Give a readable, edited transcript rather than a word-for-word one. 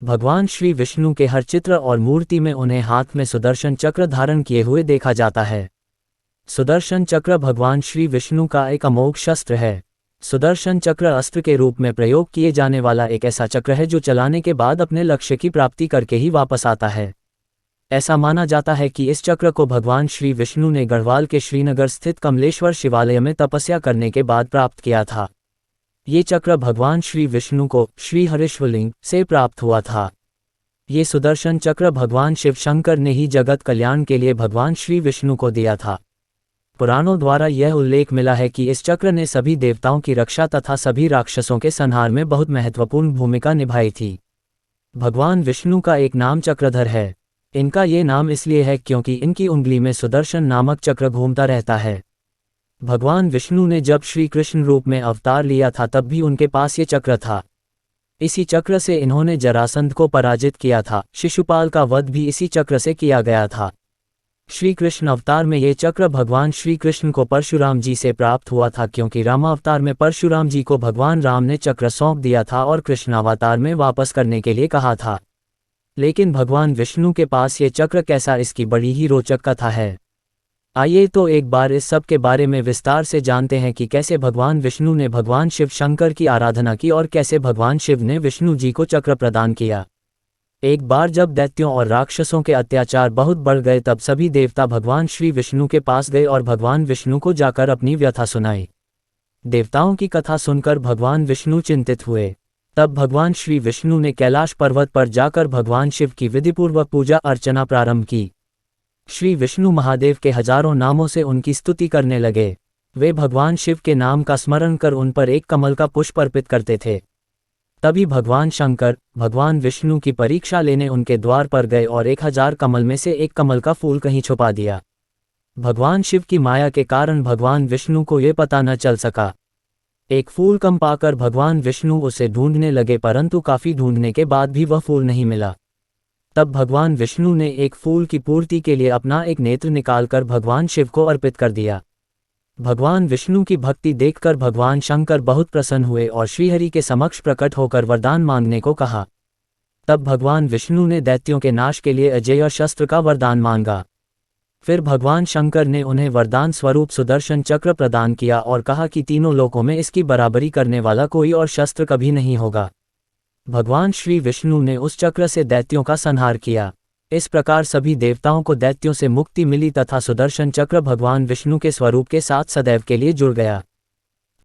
भगवान श्री विष्णु के हर चित्र और मूर्ति में उन्हें हाथ में सुदर्शन चक्र धारण किए हुए देखा जाता है। सुदर्शन चक्र भगवान श्री विष्णु का एक अमोघ शस्त्र है। सुदर्शन चक्र अस्त्र के रूप में प्रयोग किए जाने वाला एक ऐसा चक्र है जो चलाने के बाद अपने लक्ष्य की प्राप्ति करके ही वापस आता है। ऐसा माना जाता है कि इस चक्र को भगवान श्री विष्णु ने गढ़वाल के श्रीनगर स्थित कमलेश्वर शिवालय में तपस्या करने के बाद प्राप्त किया था। ये चक्र भगवान श्री विष्णु को श्री हरिश्वलिंग से प्राप्त हुआ था। ये सुदर्शन चक्र भगवान शिव शंकर ने ही जगत कल्याण के लिए भगवान श्री विष्णु को दिया था। पुराणों द्वारा यह उल्लेख मिला है कि इस चक्र ने सभी देवताओं की रक्षा तथा सभी राक्षसों के संहार में बहुत महत्वपूर्ण भूमिका निभाई थी। भगवान विष्णु का एक नाम चक्रधर है। इनका ये नाम इसलिए है क्योंकि इनकी उंगली में सुदर्शन नामक चक्र घूमता रहता है। भगवान विष्णु ने जब श्री कृष्ण रूप में अवतार लिया था तब भी उनके पास ये चक्र था। इसी चक्र से इन्होंने जरासंध को पराजित किया था। शिशुपाल का वध भी इसी चक्र से किया गया था। श्री कृष्ण अवतार में ये चक्र भगवान श्री कृष्ण को परशुराम जी से प्राप्त हुआ था, क्योंकि रामावतार में परशुराम जी को भगवान राम ने चक्र सौंप दिया था और कृष्णावतार में वापस करने के लिए कहा था। लेकिन भगवान विष्णु के पास ये चक्र कैसा, इसकी बड़ी ही रोचक कथा है। आइए तो एक बार इस सब के बारे में विस्तार से जानते हैं कि कैसे भगवान विष्णु ने भगवान शिव शंकर की आराधना की और कैसे भगवान शिव ने विष्णु जी को चक्र प्रदान किया। एक बार जब दैत्यों और राक्षसों के अत्याचार बहुत बढ़ गए तब सभी देवता भगवान श्री विष्णु के पास गए और भगवान विष्णु को जाकर अपनी व्यथा सुनाई। देवताओं की कथा सुनकर भगवान विष्णु चिंतित हुए। तब भगवान श्री विष्णु ने कैलाश पर्वत पर जाकर भगवान शिव की विधिपूर्वक पूजा अर्चना प्रारंभ की। श्री विष्णु महादेव के हजारों नामों से उनकी स्तुति करने लगे। वे भगवान शिव के नाम का स्मरण कर उन पर एक कमल का पुष्प अर्पित करते थे। तभी भगवान शंकर भगवान विष्णु की परीक्षा लेने उनके द्वार पर गए और 1000 कमल में से एक कमल का फूल कहीं छुपा दिया। भगवान शिव की माया के कारण भगवान विष्णु को ये पता न चल सका। एक फूल कम पाकर भगवान विष्णु उसे ढूंढने लगे, परंतु काफी ढूंढने के बाद भी वह फूल नहीं मिला। तब भगवान विष्णु ने एक फूल की पूर्ति के लिए अपना एक नेत्र निकालकर भगवान शिव को अर्पित कर दिया। भगवान विष्णु की भक्ति देखकर भगवान शंकर बहुत प्रसन्न हुए और श्रीहरि के समक्ष प्रकट होकर वरदान मांगने को कहा। तब भगवान विष्णु ने दैत्यों के नाश के लिए अजेय शस्त्र का वरदान मांगा। फिर भगवान शंकर ने उन्हें वरदान स्वरूप सुदर्शन चक्र प्रदान किया और कहा कि तीनों लोकों में इसकी बराबरी करने वाला कोई और शस्त्र कभी नहीं होगा। भगवान श्री विष्णु ने उस चक्र से दैत्यों का संहार किया। इस प्रकार सभी देवताओं को दैत्यों से मुक्ति मिली तथा सुदर्शन चक्र भगवान विष्णु के स्वरूप के साथ सदैव के लिए जुड़ गया।